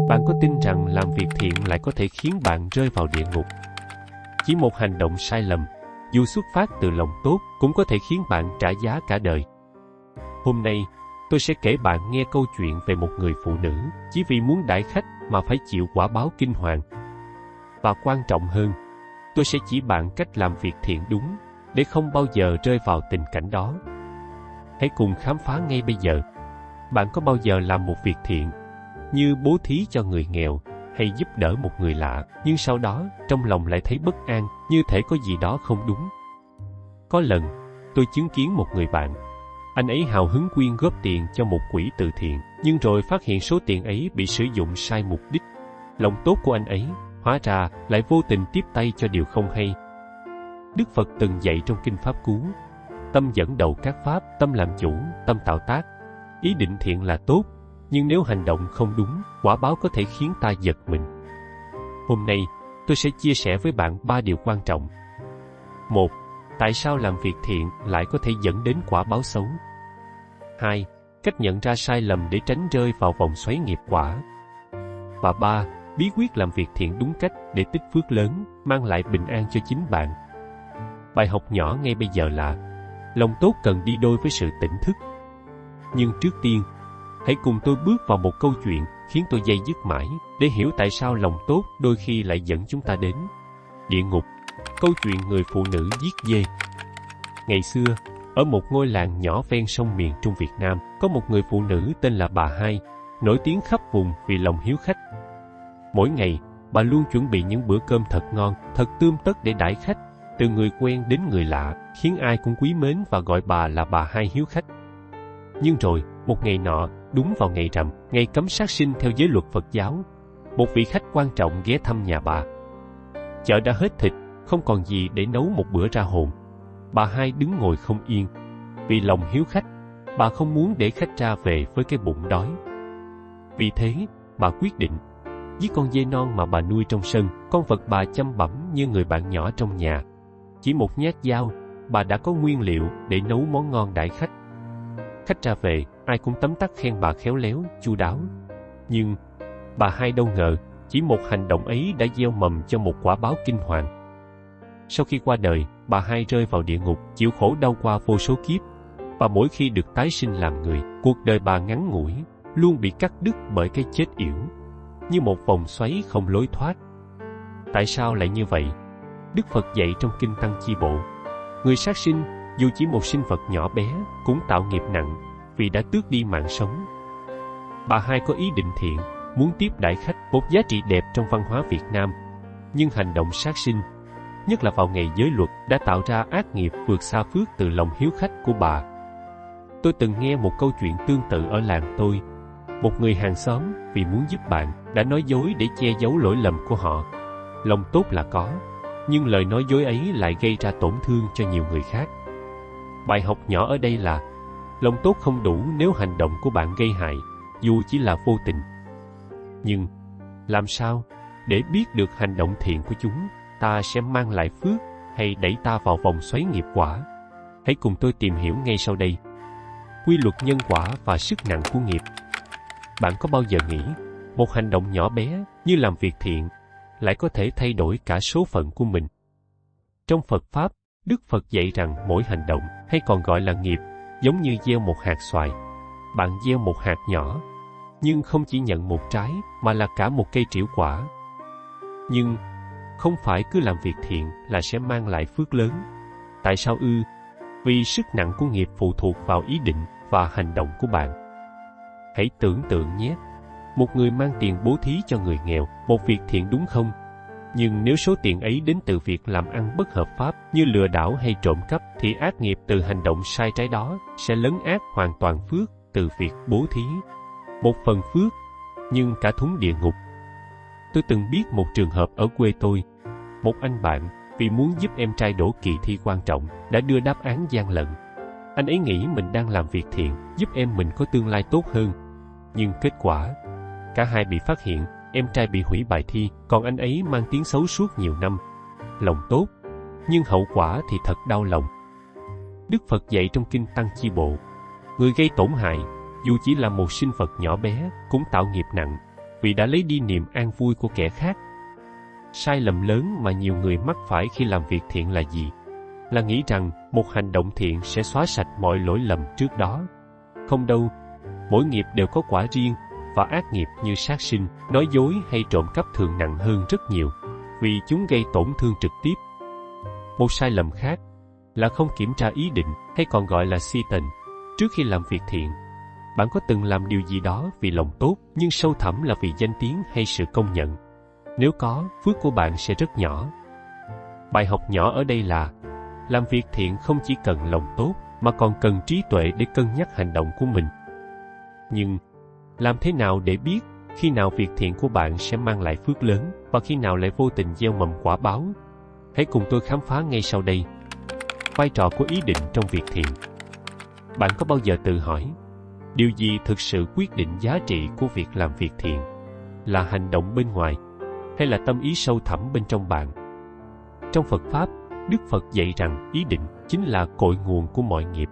Bạn có tin rằng làm việc thiện lại có thể khiến bạn rơi vào địa ngục? Chỉ một hành động sai lầm, dù xuất phát từ lòng tốt, cũng có thể khiến bạn trả giá cả đời. Hôm nay, tôi sẽ kể bạn nghe câu chuyện về một người phụ nữ chỉ vì muốn đãi khách mà phải chịu quả báo kinh hoàng. Và quan trọng hơn, tôi sẽ chỉ bạn cách làm việc thiện đúng để không bao giờ rơi vào tình cảnh đó. Hãy cùng khám phá ngay bây giờ. Bạn có bao giờ làm một việc thiện, như bố thí cho người nghèo hay giúp đỡ một người lạ, nhưng sau đó trong lòng lại thấy bất an, như thể có gì đó không đúng? Có lần, tôi chứng kiến một người bạn. Anh ấy hào hứng quyên góp tiền cho một quỹ từ thiện, nhưng rồi phát hiện số tiền ấy bị sử dụng sai mục đích. Lòng tốt của anh ấy, hóa ra lại vô tình tiếp tay cho điều không hay. Đức Phật từng dạy trong Kinh Pháp Cú: tâm dẫn đầu các pháp, tâm làm chủ, tâm tạo tác. Ý định thiện là tốt, nhưng nếu hành động không đúng, quả báo có thể khiến ta giật mình. Hôm nay, tôi sẽ chia sẻ với bạn 3 điều quan trọng. 1. Tại sao làm việc thiện lại có thể dẫn đến quả báo xấu? 2. Cách nhận ra sai lầm để tránh rơi vào vòng xoáy nghiệp quả. Và 3. Bí quyết làm việc thiện đúng cách để tích phước lớn, mang lại bình an cho chính bạn. Bài học nhỏ ngay bây giờ là: lòng tốt cần đi đôi với sự tỉnh thức. Nhưng trước tiên, hãy cùng tôi bước vào một câu chuyện khiến tôi day dứt mãi, để hiểu tại sao lòng tốt đôi khi lại dẫn chúng ta đến địa ngục. Câu chuyện người phụ nữ giết dê. Ngày xưa, ở một ngôi làng nhỏ ven sông miền Trung Việt Nam, có một người phụ nữ tên là bà Hai, nổi tiếng khắp vùng vì lòng hiếu khách. Mỗi ngày, bà luôn chuẩn bị những bữa cơm thật ngon, thật tươm tất để đãi khách, từ người quen đến người lạ, khiến ai cũng quý mến và gọi bà là bà Hai hiếu khách. Nhưng rồi, một ngày nọ, đúng vào ngày rằm, ngày cấm sát sinh theo giới luật Phật giáo, một vị khách quan trọng ghé thăm nhà bà. Chợ đã hết thịt, không còn gì để nấu một bữa ra hồn. Bà Hai đứng ngồi không yên. Vì lòng hiếu khách, bà không muốn để khách ra về với cái bụng đói. Vì thế, bà quyết định giết con dê non mà bà nuôi trong sân, con vật bà chăm bẵm như người bạn nhỏ trong nhà. Chỉ một nhát dao, bà đã có nguyên liệu để nấu món ngon đãi khách. Khách ra về, ai cũng tấm tắc khen bà khéo léo, chu đáo. Nhưng bà Hai đâu ngờ, chỉ một hành động ấy đã gieo mầm cho một quả báo kinh hoàng. Sau khi qua đời, bà Hai rơi vào địa ngục, chịu khổ đau qua vô số kiếp. Và mỗi khi được tái sinh làm người, cuộc đời bà ngắn ngủi, luôn bị cắt đứt bởi cái chết yểu, như một vòng xoáy không lối thoát. Tại sao lại như vậy? Đức Phật dạy trong Kinh Tăng Chi Bộ: người sát sinh, dù chỉ một sinh vật nhỏ bé, cũng tạo nghiệp nặng, vì đã tước đi mạng sống. Bà Hai có ý định thiện, muốn tiếp đãi khách, một giá trị đẹp trong văn hóa Việt Nam. Nhưng hành động sát sinh, nhất là vào ngày giới luật, đã tạo ra ác nghiệp vượt xa phước từ lòng hiếu khách của bà. Tôi từng nghe một câu chuyện tương tự ở làng tôi. Một người hàng xóm vì muốn giúp bạn đã nói dối để che giấu lỗi lầm của họ. Lòng tốt là có, nhưng lời nói dối ấy lại gây ra tổn thương cho nhiều người khác. Bài học nhỏ ở đây là lòng tốt không đủ nếu hành động của bạn gây hại, dù chỉ là vô tình. Nhưng làm sao để biết được hành động thiện của chúng ta sẽ mang lại phước hay đẩy ta vào vòng xoáy nghiệp quả? Hãy cùng tôi tìm hiểu ngay sau đây. Quy luật nhân quả và sức nặng của nghiệp. Bạn có bao giờ nghĩ một hành động nhỏ bé như làm việc thiện lại có thể thay đổi cả số phận của mình? Trong Phật Pháp, Đức Phật dạy rằng mỗi hành động, hay còn gọi là nghiệp, giống như gieo một hạt xoài. Bạn gieo một hạt nhỏ, nhưng không chỉ nhận một trái, mà là cả một cây trĩu quả. Nhưng không phải cứ làm việc thiện là sẽ mang lại phước lớn. Tại sao ư? Vì sức nặng của nghiệp phụ thuộc vào ý định và hành động của bạn. Hãy tưởng tượng nhé, một người mang tiền bố thí cho người nghèo, một việc thiện đúng không? Nhưng nếu số tiền ấy đến từ việc làm ăn bất hợp pháp như lừa đảo hay trộm cắp, thì ác nghiệp từ hành động sai trái đó sẽ lấn át hoàn toàn phước từ việc bố thí. Một phần phước, nhưng cả thúng địa ngục. Tôi từng biết một trường hợp ở quê tôi. Một anh bạn, vì muốn giúp em trai đỗ kỳ thi quan trọng, đã đưa đáp án gian lận. Anh ấy nghĩ mình đang làm việc thiện, giúp em mình có tương lai tốt hơn. Nhưng kết quả, cả hai bị phát hiện, em trai bị hủy bài thi, còn anh ấy mang tiếng xấu suốt nhiều năm. Lòng tốt, nhưng hậu quả thì thật đau lòng. Đức Phật dạy trong Kinh Tăng Chi Bộ: người gây tổn hại, dù chỉ là một sinh vật nhỏ bé, cũng tạo nghiệp nặng, vì đã lấy đi niềm an vui của kẻ khác. Sai lầm lớn mà nhiều người mắc phải khi làm việc thiện là gì? Là nghĩ rằng một hành động thiện sẽ xóa sạch mọi lỗi lầm trước đó. Không đâu, mỗi nghiệp đều có quả riêng, và ác nghiệp như sát sinh, nói dối hay trộm cắp thường nặng hơn rất nhiều, vì chúng gây tổn thương trực tiếp. Một sai lầm khác là không kiểm tra ý định, hay còn gọi là si tình, trước khi làm việc thiện. Bạn có từng làm điều gì đó vì lòng tốt, nhưng sâu thẳm là vì danh tiếng hay sự công nhận? Nếu có, phước của bạn sẽ rất nhỏ. Bài học nhỏ ở đây là làm việc thiện không chỉ cần lòng tốt, mà còn cần trí tuệ để cân nhắc hành động của mình. Nhưng làm thế nào để biết khi nào việc thiện của bạn sẽ mang lại phước lớn và khi nào lại vô tình gieo mầm quả báo? Hãy cùng tôi khám phá ngay sau đây. Vai trò của ý định trong việc thiện. Bạn có bao giờ tự hỏi, điều gì thực sự quyết định giá trị của việc làm việc thiện? Là hành động bên ngoài, hay là tâm ý sâu thẳm bên trong bạn? Trong Phật Pháp, Đức Phật dạy rằng ý định chính là cội nguồn của mọi nghiệp.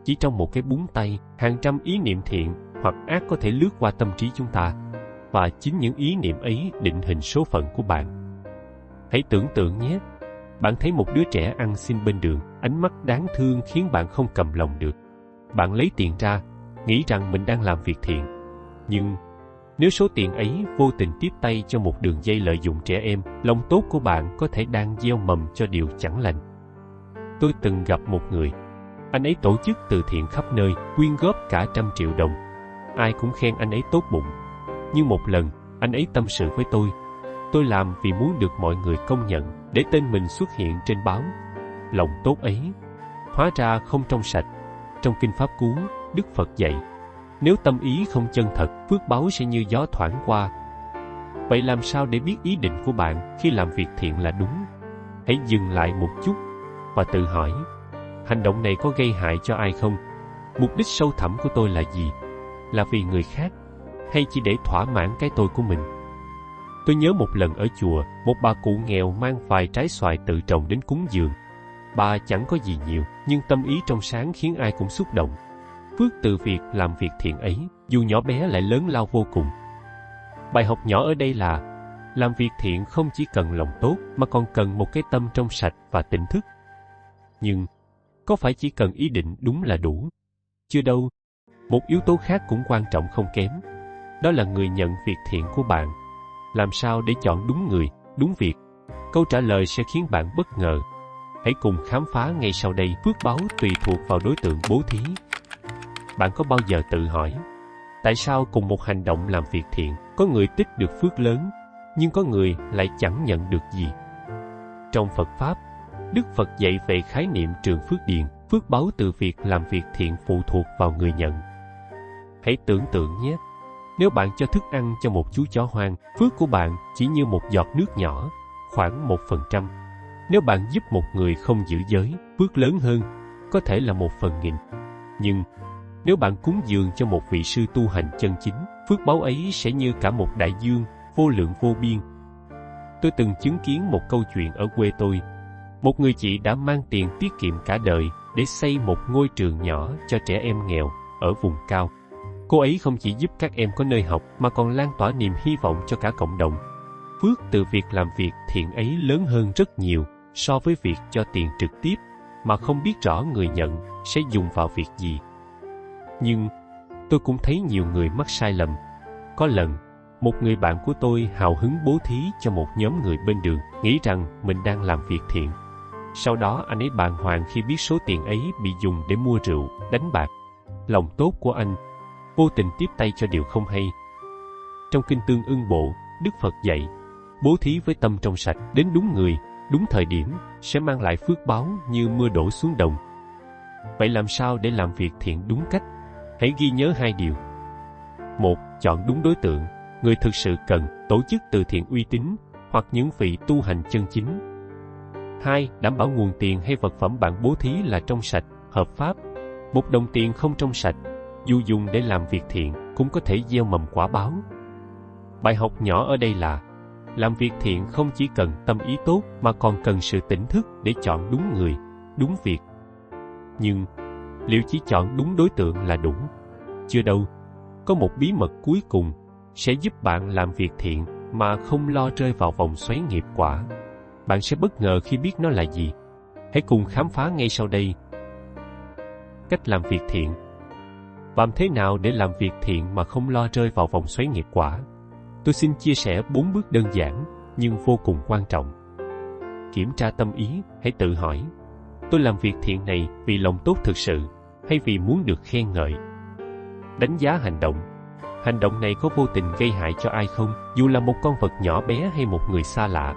Chỉ trong một cái búng tay, hàng trăm ý niệm thiện hoặc ác có thể lướt qua tâm trí chúng ta, và chính những ý niệm ấy định hình số phận của bạn. Hãy tưởng tượng nhé, bạn thấy một đứa trẻ ăn xin bên đường, ánh mắt đáng thương khiến bạn không cầm lòng được. Bạn lấy tiền ra, nghĩ rằng mình đang làm việc thiện. Nhưng nếu số tiền ấy vô tình tiếp tay cho một đường dây lợi dụng trẻ em, lòng tốt của bạn có thể đang gieo mầm cho điều chẳng lành. Tôi từng gặp một người, anh ấy tổ chức từ thiện khắp nơi, quyên góp cả 100 triệu đồng. Ai cũng khen anh ấy tốt bụng. Nhưng một lần, anh ấy tâm sự với tôi làm vì muốn được mọi người công nhận, để tên mình xuất hiện trên báo. Lòng tốt ấy, hóa ra không trong sạch. Trong Kinh Pháp Cú, Đức Phật dạy, nếu tâm ý không chân thật, phước báu sẽ như gió thoảng qua. Vậy làm sao để biết ý định của bạn khi làm việc thiện là đúng? Hãy dừng lại một chút và tự hỏi, hành động này có gây hại cho ai không? Mục đích sâu thẳm của tôi là gì? Là vì người khác, hay chỉ để thỏa mãn cái tôi của mình? Tôi nhớ một lần ở chùa, một bà cụ nghèo mang vài trái xoài tự trồng đến cúng dường. Bà chẳng có gì nhiều, nhưng tâm ý trong sáng khiến ai cũng xúc động. Phước từ việc làm việc thiện ấy, dù nhỏ bé lại lớn lao vô cùng. Bài học nhỏ ở đây là làm việc thiện không chỉ cần lòng tốt, mà còn cần một cái tâm trong sạch và tỉnh thức. Nhưng có phải chỉ cần ý định đúng là đủ? Chưa đâu. Một yếu tố khác cũng quan trọng không kém. Đó là người nhận việc thiện của bạn. Làm sao để chọn đúng người, đúng việc? Câu trả lời sẽ khiến bạn bất ngờ. Hãy cùng khám phá ngay sau đây. Phước báu tùy thuộc vào đối tượng bố thí. Bạn có bao giờ tự hỏi, tại sao cùng một hành động làm việc thiện, có người tích được phước lớn, nhưng có người lại chẳng nhận được gì? Trong Phật Pháp, Đức Phật dạy về khái niệm trường phước điền. Phước báu từ việc làm việc thiện phụ thuộc vào người nhận. Hãy tưởng tượng nhé, nếu bạn cho thức ăn cho một chú chó hoang, phước của bạn chỉ như một giọt nước nhỏ, khoảng 1%. Nếu bạn giúp một người không giữ giới, phước lớn hơn, có thể là 1/1000. Nhưng nếu bạn cúng dường cho một vị sư tu hành chân chính, phước báu ấy sẽ như cả một đại dương, vô lượng vô biên. Tôi từng chứng kiến một câu chuyện ở quê tôi. Một người chị đã mang tiền tiết kiệm cả đời để xây một ngôi trường nhỏ cho trẻ em nghèo ở vùng cao. Cô ấy không chỉ giúp các em có nơi học mà còn lan tỏa niềm hy vọng cho cả cộng đồng. Phước từ việc làm việc thiện ấy lớn hơn rất nhiều so với việc cho tiền trực tiếp mà không biết rõ người nhận sẽ dùng vào việc gì. Nhưng tôi cũng thấy nhiều người mắc sai lầm. Có lần, một người bạn của tôi hào hứng bố thí cho một nhóm người bên đường, nghĩ rằng mình đang làm việc thiện. Sau đó anh ấy bàng hoàng khi biết số tiền ấy bị dùng để mua rượu, đánh bạc. Lòng tốt của anh vô tình tiếp tay cho điều không hay. Trong Kinh Tương Ưng Bộ, Đức Phật dạy, bố thí với tâm trong sạch, đến đúng người, đúng thời điểm, sẽ mang lại phước báu như mưa đổ xuống đồng. Vậy làm sao để làm việc thiện đúng cách? Hãy ghi nhớ 2 điều. 1. Chọn đúng đối tượng, người thực sự cần, tổ chức từ thiện uy tín, hoặc những vị tu hành chân chính. 2. Đảm bảo nguồn tiền hay vật phẩm bạn bố thí là trong sạch, hợp pháp. Một đồng tiền không trong sạch, dù dùng để làm việc thiện, cũng có thể gieo mầm quả báo. Bài học nhỏ ở đây là làm việc thiện không chỉ cần tâm ý tốt mà còn cần sự tỉnh thức để chọn đúng người, đúng việc. Nhưng liệu chỉ chọn đúng đối tượng là đủ? Chưa đâu. Có một bí mật cuối cùng. sẽ giúp bạn làm việc thiện mà không lo rơi vào vòng xoáy nghiệp quả. Bạn sẽ bất ngờ khi biết nó là gì. Hãy cùng khám phá ngay sau đây. Cách làm việc thiện. Làm thế nào để làm việc thiện mà không lo rơi vào vòng xoáy nghiệp quả? Tôi xin chia sẻ 4 bước đơn giản nhưng vô cùng quan trọng. Kiểm tra tâm ý, hãy tự hỏi. Tôi làm việc thiện này vì lòng tốt thực sự hay vì muốn được khen ngợi? Đánh giá hành động. Hành động này có vô tình gây hại cho ai không, dù là một con vật nhỏ bé hay một người xa lạ?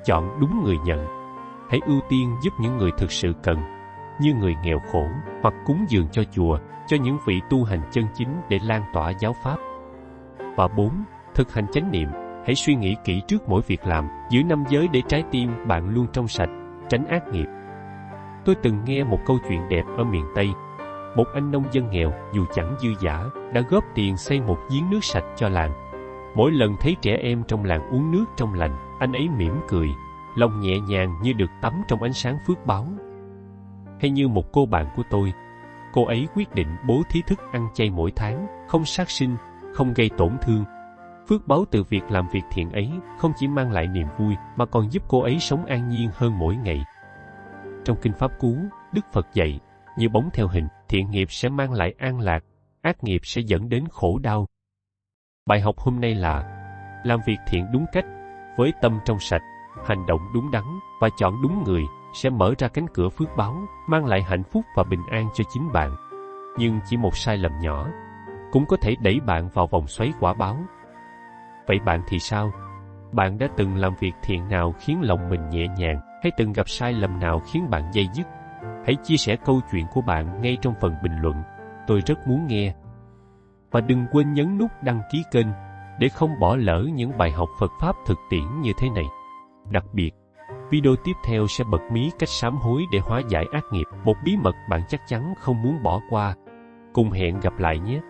Chọn đúng người nhận. Hãy ưu tiên giúp những người thực sự cần, như người nghèo khổ, hoặc cúng dường cho chùa, cho những vị tu hành chân chính để lan tỏa giáo pháp. Và 4. Thực hành chánh niệm. Hãy suy nghĩ kỹ trước mỗi việc làm, giữ 5 giới để trái tim bạn luôn trong sạch, tránh ác nghiệp. Tôi từng nghe một câu chuyện đẹp ở miền Tây. Một anh nông dân nghèo, dù chẳng dư dả, đã góp tiền xây một giếng nước sạch cho làng. Mỗi lần thấy trẻ em trong làng uống nước trong lành, anh ấy mỉm cười, lòng nhẹ nhàng như được tắm trong ánh sáng phước báu. Hay như một cô bạn của tôi, cô ấy quyết định bố thí thức ăn chay mỗi tháng, không sát sinh, không gây tổn thương. Phước báu từ việc làm việc thiện ấy không chỉ mang lại niềm vui mà còn giúp cô ấy sống an nhiên hơn mỗi ngày. Trong Kinh Pháp Cú, Đức Phật dạy, như bóng theo hình, thiện nghiệp sẽ mang lại an lạc, ác nghiệp sẽ dẫn đến khổ đau. Bài học hôm nay là làm việc thiện đúng cách, với tâm trong sạch, hành động đúng đắn và chọn đúng người sẽ mở ra cánh cửa phước báu, mang lại hạnh phúc và bình an cho chính bạn. Nhưng chỉ một sai lầm nhỏ cũng có thể đẩy bạn vào vòng xoáy quả báo. Vậy bạn thì sao? Bạn đã từng làm việc thiện nào khiến lòng mình nhẹ nhàng, hay từng gặp sai lầm nào khiến bạn day dứt? Hãy chia sẻ câu chuyện của bạn ngay trong phần bình luận. Tôi rất muốn nghe. Và đừng quên nhấn nút đăng ký kênh để không bỏ lỡ những bài học Phật Pháp thực tiễn như thế này. Đặc biệt, video tiếp theo sẽ bật mí cách sám hối để hóa giải ác nghiệp, một bí mật bạn chắc chắn không muốn bỏ qua. Cùng hẹn gặp lại nhé!